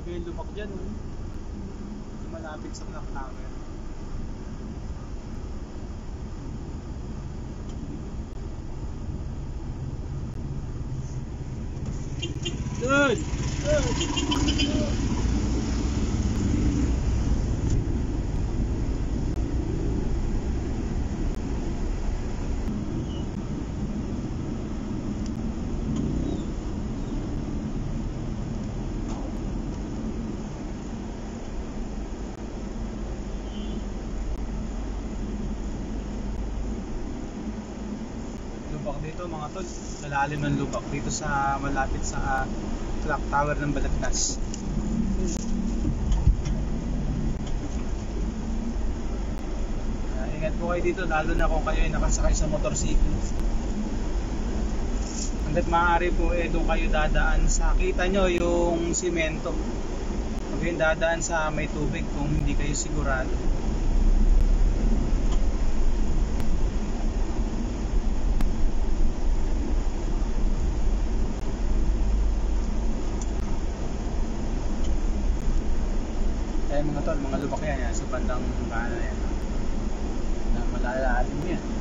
Grabe yung lumak dyan, oh. Malapit sa clock tower. Good! Lubak dito mga tol, lalalim ng lubak dito sa malapit sa clock tower ng Balagtas. Ingat po kayo dito lalo na kung kayo ay nakasakay sa motorsiklo. Hanggat maaari po doon kayo dadaan sa, kita nyo yung simento, huwag kayong dadaan sa may tubig kung hindi kayo sigurado. Kaya mga tol, mga lubak yan, sa bandang kanan yan, na malalalim yan.